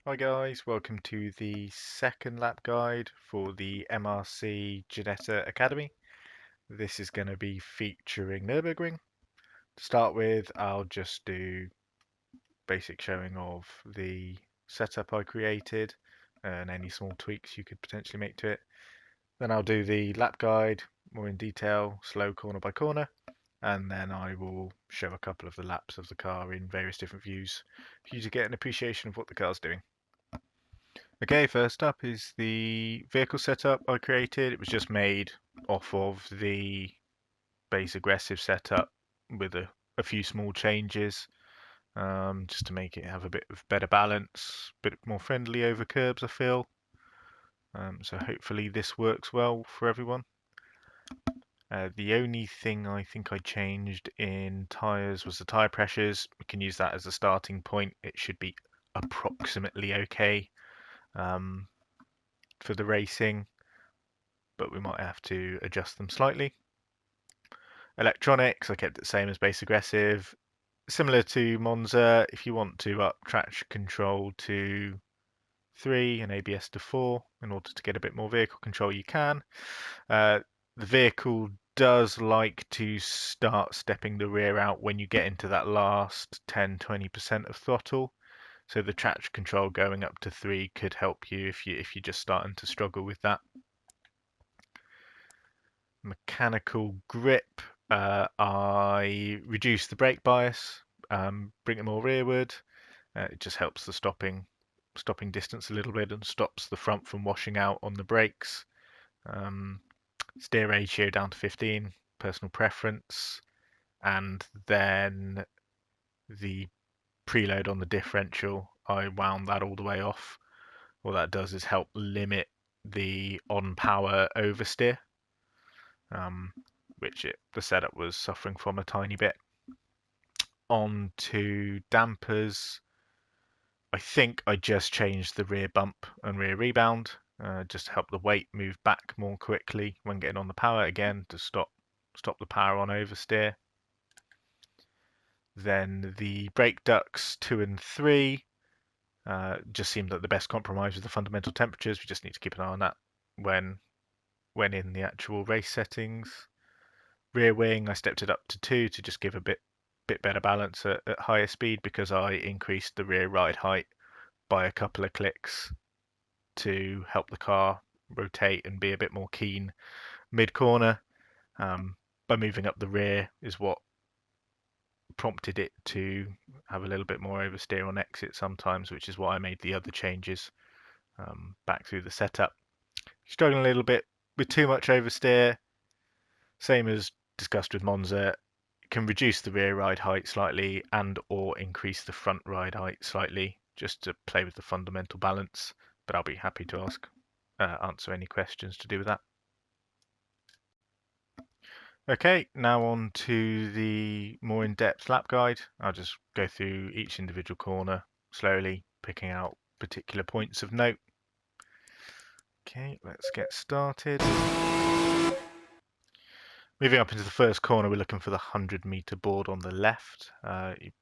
Hi guys, welcome to the second lap guide for the MRC Ginetta Academy. This is going to be featuring Nurburgring. To start with, I'll just do basic showing of the setup I created and any small tweaks you could potentially make to it. Then I'll do the lap guide more in detail, slow corner by corner, and then I will show a couple of the laps of the car in various different views for you to get an appreciation of what the car's doing. Okay, first up is the vehicle setup I created. It was just made off of the base aggressive setup with a few small changes, just to make it have a bit of better balance, a bit more friendly over curbs, I feel. So hopefully this works well for everyone. The only thing I think I changed in tyres was the tyre pressures. We can use that as a starting point. It should be approximately okay for the racing, but we might have to adjust them slightly. Electronics, I kept it the same as base aggressive. Similar to Monza, if you want to up traction control to 3 and ABS to 4 in order to get a bit more vehicle control, you can. The vehicle does like to start stepping the rear out when you get into that last 10-20% of throttle. So the traction control going up to 3 could help you if you're just starting to struggle with that. Mechanical grip, I reduce the brake bias, bring it more rearward. It just helps the stopping distance a little bit and stops the front from washing out on the brakes. Steer ratio down to 15, personal preference, and then the preload on the differential, I wound that all the way off. What that does is help limit the on power oversteer. Which the setup was suffering from a tiny bit. On to dampers. I think I just changed the rear bump and rear rebound, just to help the weight move back more quickly when getting on the power again to stop the power on oversteer. Then the brake ducts 2 and 3 just seemed like the best compromise with the fundamental temperatures. We just need to keep an eye on that when in the actual race settings. Rear wing, I stepped it up to 2 to just give a bit better balance at higher speed because I increased the rear ride height by a couple of clicks to help the car rotate and be a bit more keen mid corner. By moving up the rear is what prompted it to have a little bit more oversteer on exit sometimes, which is why I made the other changes back through the setup. Struggling a little bit with too much oversteer, same as discussed with Monza, can reduce the rear ride height slightly and or increase the front ride height slightly just to play with the fundamental balance, but I'll be happy to answer any questions to do with that. Okay, now on to the more in-depth lap guide. I'll just go through each individual corner slowly, picking out particular points of note. Okay, let's get started. Moving up into the first corner, we're looking for the 100-meter board on the left.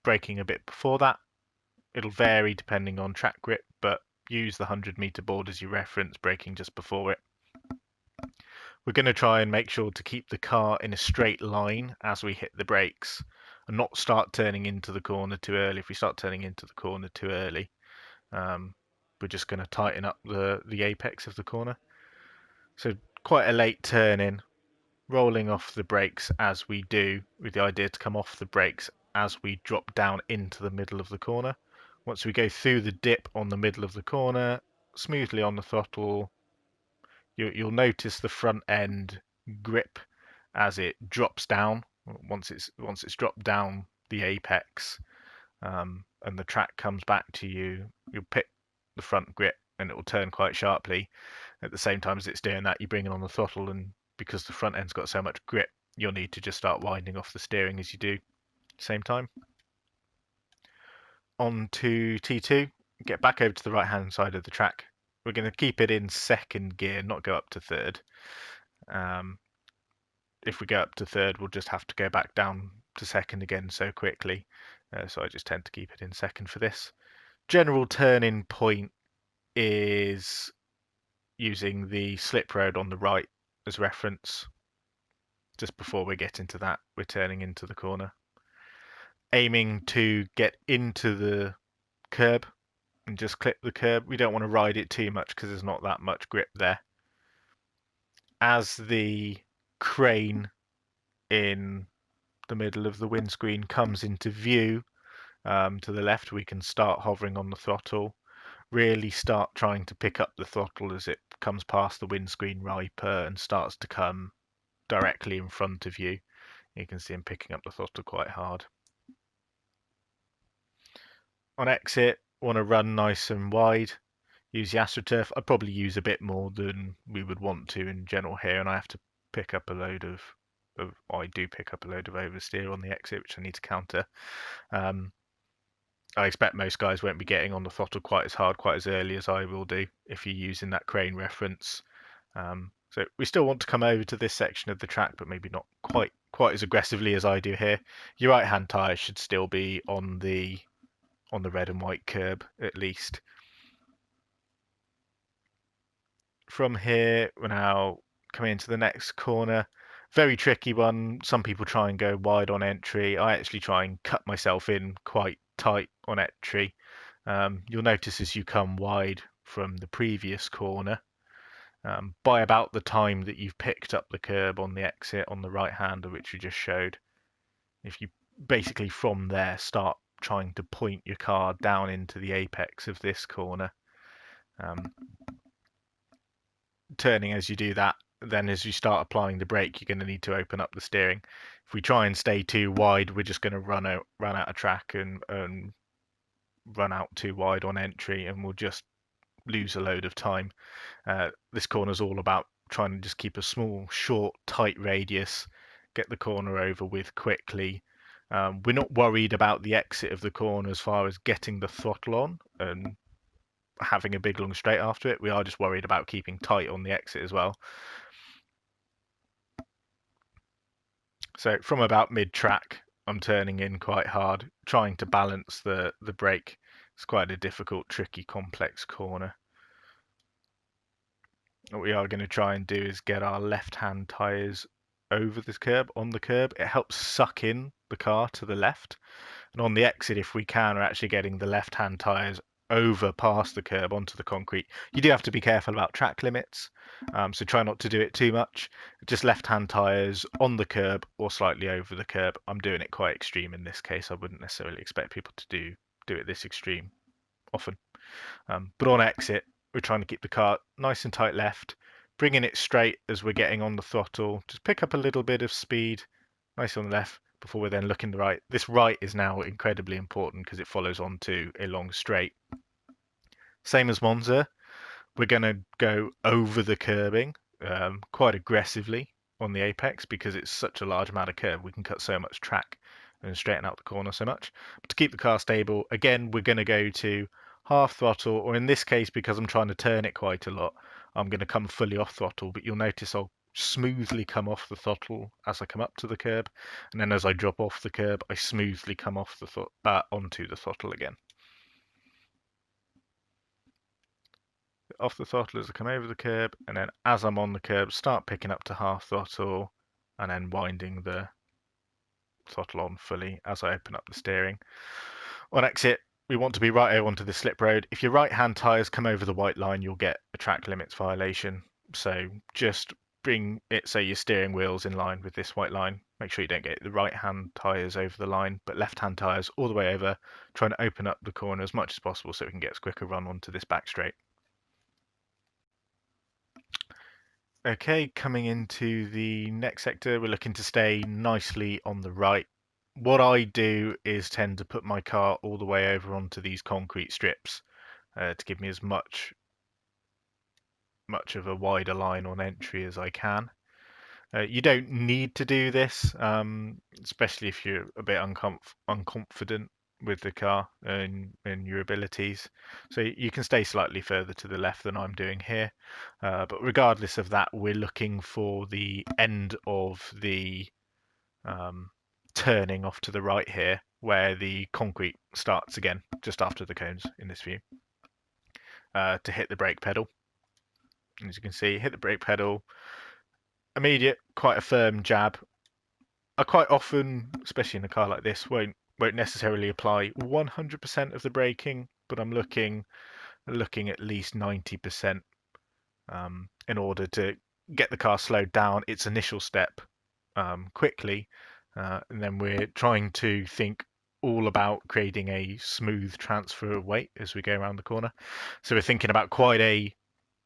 Braking a bit before that. It'll vary depending on track grip, but use the 100-meter board as your reference, braking just before it. We're going to try and make sure to keep the car in a straight line as we hit the brakes and not start turning into the corner too early. If we start turning into the corner too early, we're just going to tighten up the apex of the corner. So quite a late turn in, rolling off the brakes as we do, with the idea to come off the brakes as we drop down into the middle of the corner. Once we go through the dip on the middle of the corner, smoothly on the throttle, you'll notice the front end grip as it drops down. Once it's dropped down the apex, and the track comes back to you, you'll pick the front grip and it will turn quite sharply. At the same time as it's doing that, you bring it on the throttle, and because the front end's got so much grip, you'll need to just start winding off the steering as you do at the same time. On to T2, get back over to the right hand side of the track. We're going to keep it in second gear, not go up to third. If we go up to third, we'll just have to go back down to second again so quickly. So I just tend to keep it in second for this. general turning point is using the slip road on the right as reference. Just before we get into that, we're turning into the corner. Aiming to get into the curb and just clip the curb. We don't want to ride it too much because there's not that much grip there. As the crane in the middle of the windscreen comes into view to the left, we can start hovering on the throttle. Really start trying to pick up the throttle as it comes past the windscreen wiper and starts to come directly in front of you. You can see him picking up the throttle quite hard. On exit, want to run nice and wide. Use the AstroTurf. I'd probably use a bit more than we would want to in general here, and I have to pick up a load of I do pick up a load of oversteer on the exit, which I need to counter. I expect most guys won't be getting on the throttle quite as hard, quite as early as I will do if you're using that crane reference. So we still want to come over to this section of the track, but maybe not quite as aggressively as I do here. Your right hand tyre should still be on the red and white curb at least. From here, we're now coming into the next corner. Very tricky one. Some people try and go wide on entry. I actually try and cut myself in quite tight on entry. You'll notice as you come wide from the previous corner, by about the time that you've picked up the curb on the exit on the right hander, which we just showed, if you basically from there start trying to point your car down into the apex of this corner, turning as you do that, then as you start applying the brake, you're going to need to open up the steering. If we try and stay too wide, we're just going to run out of track and run out too wide on entry, and we'll just lose a load of time. This corner is all about trying to just keep a small, short, tight radius, get the corner over with quickly. We're not worried about the exit of the corner as far as getting the throttle on and having a big long straight after it. We are just worried about keeping tight on the exit as well. So from about mid-track, I'm turning in quite hard, trying to balance the brake. It's quite a difficult, tricky, complex corner. What we are going to try and do is get our left-hand tyres over this curb, on the curb. It helps suck in the car to the left. And on the exit, if we can, we're actually getting the left-hand tyres over past the curb onto the concrete. You do have to be careful about track limits, so try not to do it too much. Just left-hand tyres on the curb or slightly over the curb. I'm doing it quite extreme in this case. I wouldn't necessarily expect people to do it this extreme often. But on exit, we're trying to keep the car nice and tight left, bringing it straight as we're getting on the throttle. Just pick up a little bit of speed, nice on the left, before we're then looking the right. This right is now incredibly important because it follows on to a long straight. Same as Monza, we're going to go over the curbing quite aggressively on the apex because it's such a large amount of curb. We can cut so much track and straighten out the corner so much. But to keep the car stable, again, we're going to go to half throttle, or in this case, because I'm trying to turn it quite a lot, I'm going to come fully off throttle, but you'll notice I'll smoothly come off the throttle as I come up to the curb, and then as I drop off the curb, I smoothly come off the onto the throttle again. Off the throttle as I come over the curb, and then as I'm on the curb, start picking up to half throttle, and then winding the throttle on fully as I open up the steering. On exit, we want to be right over onto the slip road. If your right-hand tyres come over the white line, you'll get a track limits violation. So just bring it so your steering wheel's in line with this white line. Make sure you don't get the right-hand tyres over the line, but left-hand tyres all the way over, trying to open up the corner as much as possible so we can get a quicker run onto this back straight. Okay, coming into the next sector, we're looking to stay nicely on the right. What I do is tend to put my car all the way over onto these concrete strips to give me as much of a wider line on entry as I can. You don't need to do this, especially if you're a bit unconfident with the car and your abilities. So you can stay slightly further to the left than I'm doing here. But regardless of that, we're looking for the end of the turning off to the right here. where the concrete starts again, just after the cones in this view, to hit the brake pedal. As you can see, hit the brake pedal, immediate, quite a firm jab. I quite often, especially in a car like this, won't necessarily apply 100% of the braking, but I'm looking at least 90% in order to get the car slowed down its initial step quickly, and then we're trying to think all about creating a smooth transfer of weight as we go around the corner. So we're thinking about quite a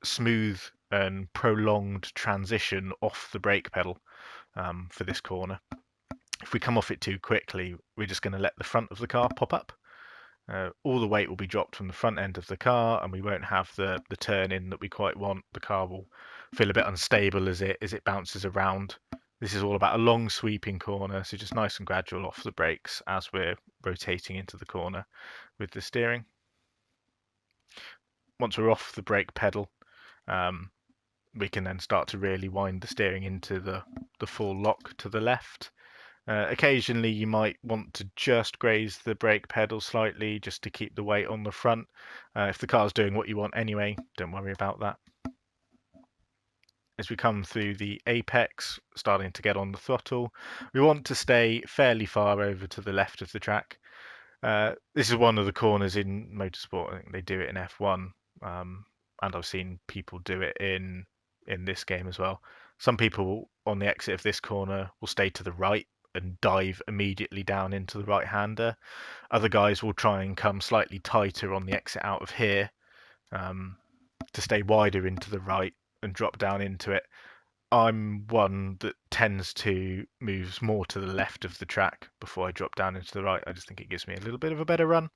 smooth and prolonged transition off the brake pedal for this corner. If we come off it too quickly, we're just going to let the front of the car pop up. All the weight will be dropped from the front end of the car, and we won't have the turn in that we quite want. The car will feel a bit unstable as it bounces around. This is all about a long sweeping corner, so just nice and gradual off the brakes as we're rotating into the corner with the steering. Once we're off the brake pedal, we can then start to really wind the steering into the full lock to the left. Occasionally you might want to just graze the brake pedal slightly just to keep the weight on the front. If the car's doing what you want anyway, don't worry about that. As we come through the apex, starting to get on the throttle, we want to stay fairly far over to the left of the track. This is one of the corners in motorsport. I think they do it in F1, and I've seen people do it in this game as well. Some people on the exit of this corner will stay to the right and dive immediately down into the right-hander. Other guys will try and come slightly tighter on the exit out of here to stay wider into the right and drop down into it. I'm one that tends to move more to the left of the track before I drop down into the right. I just think it gives me a little bit of a better run.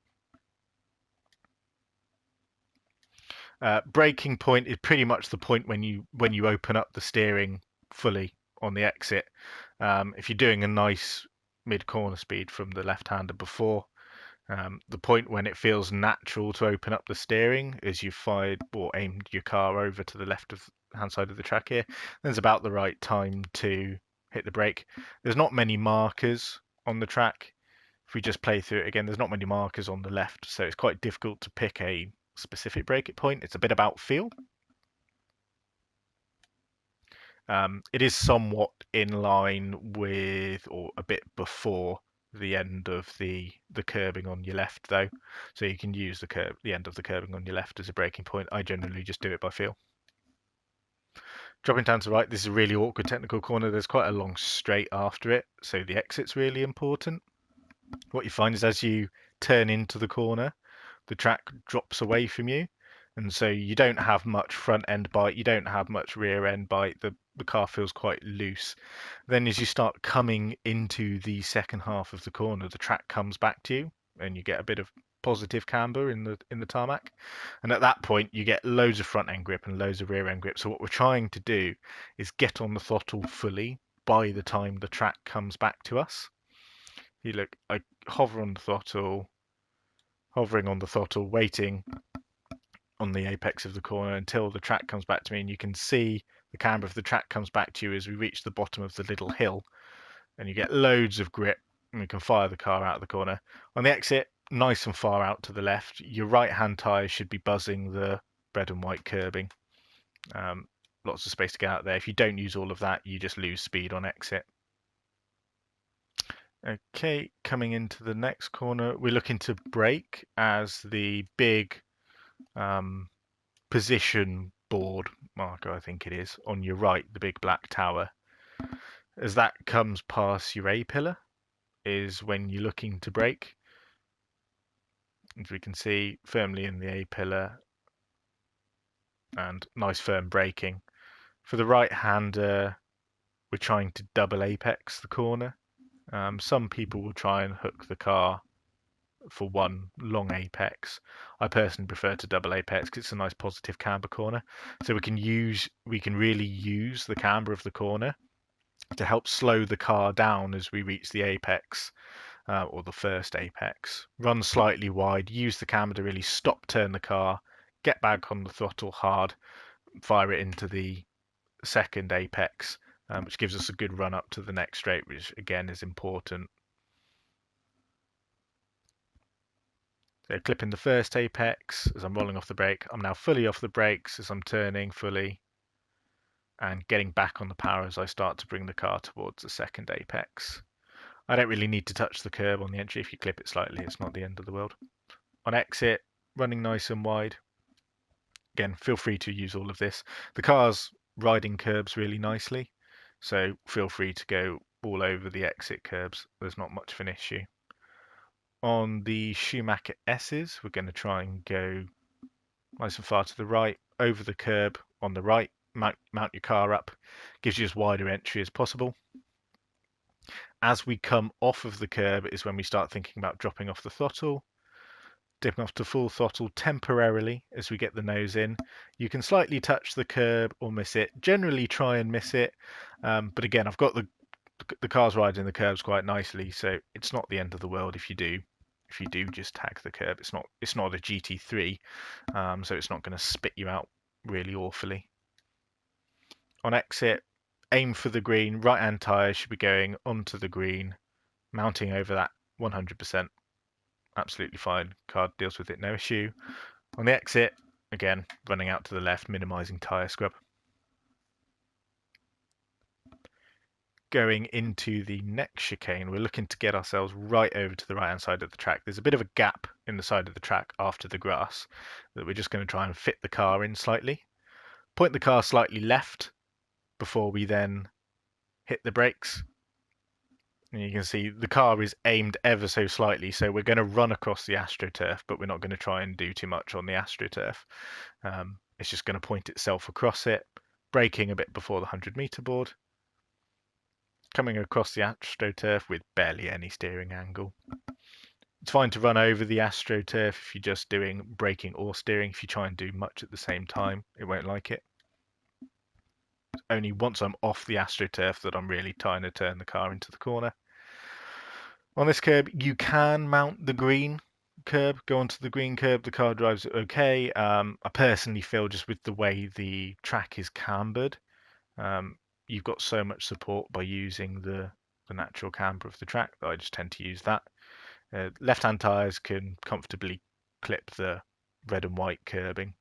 Braking point is pretty much the point when you open up the steering fully on the exit. If you're doing a nice mid-corner speed from the left-hander before, the point when it feels natural to open up the steering as you've fired or aimed your car over to the left of hand side of the track here, there's about the right time to hit the brake. There's not many markers on the track. If we just play through it again, there's not many markers on the left, so it's quite difficult to pick a specific brake point. It's a bit about feel. It is somewhat in line with or a bit before the end of the curbing on your left though, so you can use the end of the curbing on your left as a braking point. I generally just do it by feel. Dropping down to the right, this is a really awkward technical corner. There's quite a long straight after it, so the exit's really important. What you find is as you turn into the corner, the track drops away from you, and so you don't have much front end bite, you don't have much rear end bite. The car feels quite loose. Then as you start coming into the second half of the corner, the track comes back to you and you get a bit of positive camber in the tarmac, and at that point you get loads of front end grip and loads of rear end grip. So what we're trying to do is get on the throttle fully by the time the track comes back to us. You look, I hover on the throttle, hovering on the throttle, waiting on the apex of the corner until the track comes back to me, and you can see the camber of the track comes back to you as we reach the bottom of the little hill, and you get loads of grip, and we can fire the car out of the corner. On the exit, nice and far out to the left, your right hand tyre should be buzzing the red and white curbing. Lots of space to get out there. If you don't use all of that, you just lose speed on exit. Okay, coming into the next corner, we're looking to brake as the big position board marker, I think it is, on your right, the big black tower. As that comes past your A pillar is when you're looking to brake. As we can see, firmly in the A pillar and nice firm braking. For the right hander, we're trying to double apex the corner. Some people will try and hook the car for one long apex. I personally prefer to double apex because it's a nice positive camber corner. So we can really use the camber of the corner to help slow the car down as we reach the apex or the first apex. Run slightly wide, use the camber to really turn the car, get back on the throttle hard, fire it into the second apex, which gives us a good run up to the next straight, which again is important. So clipping the first apex as I'm rolling off the brake. I'm now fully off the brakes as I'm turning fully and getting back on the power as I start to bring the car towards the second apex. I don't really need to touch the curb on the entry. If you clip it slightly, it's not the end of the world. On exit, running nice and wide. Again, feel free to use all of this. The car's riding curbs really nicely, so feel free to go all over the exit curbs. There's not much of an issue. On the Schumacher S's, we're going to try and go nice and far to the right, over the curb on the right, mount your car up, gives you as wide an entry as possible. As we come off of the curb is when we start thinking about dropping off the throttle, dipping off to full throttle temporarily as we get the nose in. You can slightly touch the curb or miss it. Generally try and miss it, but again, I've got the car's riding the curbs quite nicely, so it's not the end of the world if you do. If you do just tag the curb, it's not a GT3, so it's not going to spit you out really awfully. On exit, aim for the green. Right-hand tyre should be going onto the green, mounting over that 100%. Absolutely fine. Car deals with it, no issue. On the exit, again, running out to the left, minimizing tyre scrub. Going into the next chicane, we're looking to get ourselves right over to the right-hand side of the track. There's a bit of a gap in the side of the track after the grass that we're just going to try and fit the car in slightly. Point the car slightly left before we then hit the brakes. And you can see the car is aimed ever so slightly, so we're going to run across the AstroTurf, but we're not going to try and do too much on the AstroTurf. It's just going to point itself across it, braking a bit before the 100-meter board, coming across the AstroTurf with barely any steering angle. It's fine to run over the AstroTurf if you're just doing braking or steering. If you try and do much at the same time, it won't like it. It's only once I'm off the AstroTurf that I'm really trying to turn the car into the corner. On this curb, you can mount the green curb, go onto the green curb. The car drives it okay. I personally feel just with the way the track is cambered, you've got so much support by using the natural camber of the track that I just tend to use that. Left-hand tyres can comfortably clip the red and white curbing.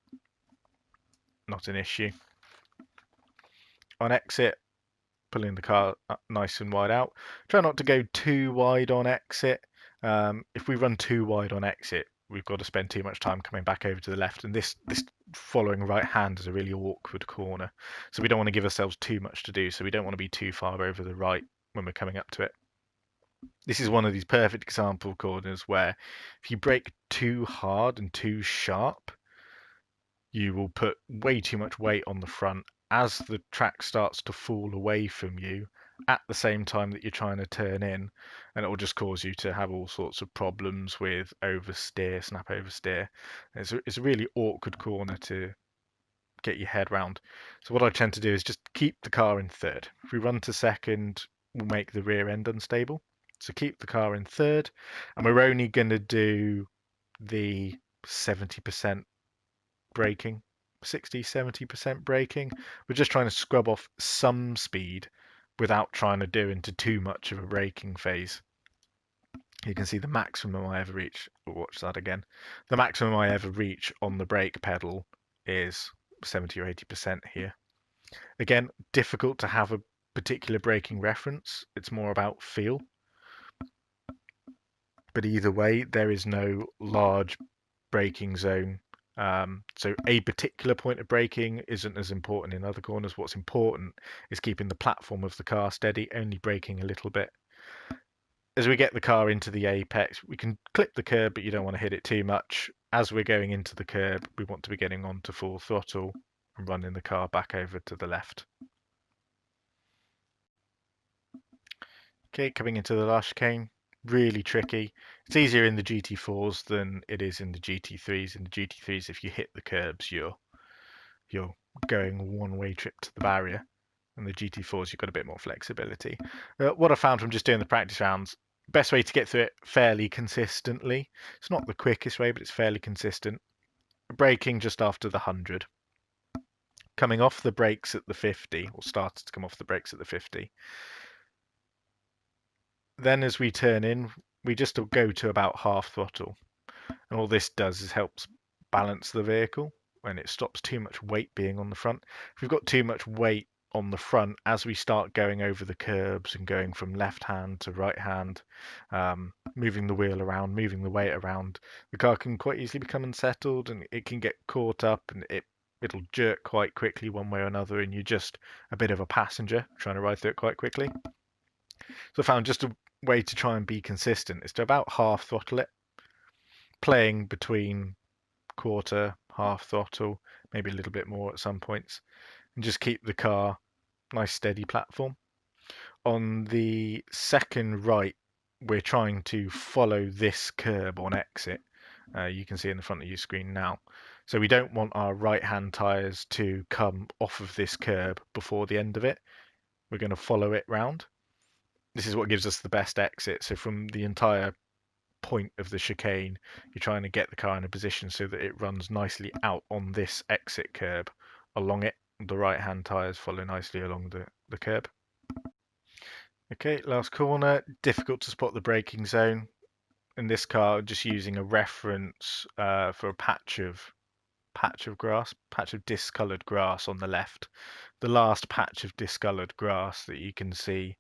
Not an issue. On exit, pulling the car up nice and wide out. Try not to go too wide on exit. If we run too wide on exit, we've got to spend too much time coming back over to the left. And this following right hand is a really awkward corner. So we don't want to give ourselves too much to do. So we don't want to be too far over the right when we're coming up to it. This is one of these perfect example corners where if you brake too hard and too sharp, you will put way too much weight on the front as the track starts to fall away from you at the same time that you're trying to turn in, and it will just cause you to have all sorts of problems with oversteer, snap oversteer. It's a really awkward corner to get your head round. So what I tend to do is just keep the car in third. If we run to second, we'll make the rear end unstable. So keep the car in third, and we're only going to do the 70% braking, 60-70% braking. We're just trying to scrub off some speed without trying to do into too much of a braking phase. You can see the maximum I ever reach. We'll watch that again. The maximum I ever reach on the brake pedal is 70 or 80% here. Again, difficult to have a particular braking reference. It's more about feel. But either way, there is no large braking zone. So a particular point of braking isn't as important in other corners. What's important is keeping the platform of the car steady, only braking a little bit. As we get the car into the apex, we can clip the curb, but you don't want to hit it too much. As we're going into the curb, we want to be getting onto full throttle and running the car back over to the left. Okay, coming into the last chicane, really tricky. It's easier in the GT4s than it is in the GT3s. In the GT3s, if you hit the curbs, you're going one-way trip to the barrier. And the GT4s, you've got a bit more flexibility. What I found from just doing the practice rounds, best way to get through it fairly consistently. It's not the quickest way, but it's fairly consistent. Braking just after the 100. Coming off the brakes at the 50, or started to come off the brakes at the 50. Then as we turn in, we just go to about half throttle. And all this does is helps balance the vehicle when it stops too much weight being on the front. If we've got too much weight on the front, as we start going over the curbs and going from left hand to right hand, moving the wheel around, moving the weight around, the car can quite easily become unsettled and it can get caught up and it'll jerk quite quickly one way or another, and you're just a bit of a passenger trying to ride through it quite quickly. So I found just a way to try and be consistent is to about half throttle it, playing between quarter, half throttle, maybe a little bit more at some points, and just keep the car nice steady platform. On the second right, we're trying to follow this curb on exit. You can see in the front of your screen now. So we don't want our right-hand tyres to come off of this curb before the end of it. We're going to follow it round. This is what gives us the best exit. So from the entire point of the chicane, you're trying to get the car in a position so that it runs nicely out on this exit curb along it. The right-hand tyres follow nicely along the curb. Okay, last corner. Difficult to spot the braking zone. In this car, just using a reference for a patch of grass, patch of discoloured grass on the left. The last patch of discoloured grass that you can see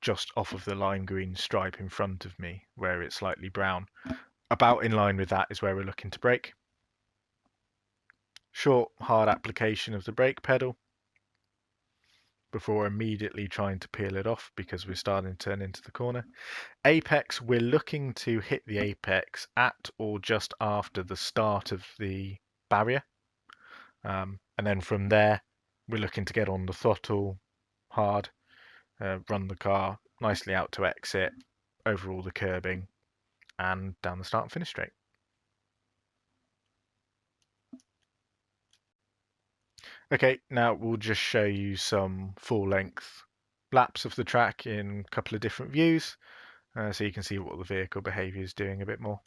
just off of the lime green stripe in front of me, where it's slightly brown. About in line with that is where we're looking to brake. Short, hard application of the brake pedal before immediately trying to peel it off because we're starting to turn into the corner. Apex, we're looking to hit the apex at or just after the start of the barrier. And then from there, we're looking to get on the throttle hard, run the car nicely out to exit, over all the curbing, and down the start and finish straight. Okay, now we'll just show you some full-length laps of the track in a couple of different views, so you can see what the vehicle behaviour is doing a bit more.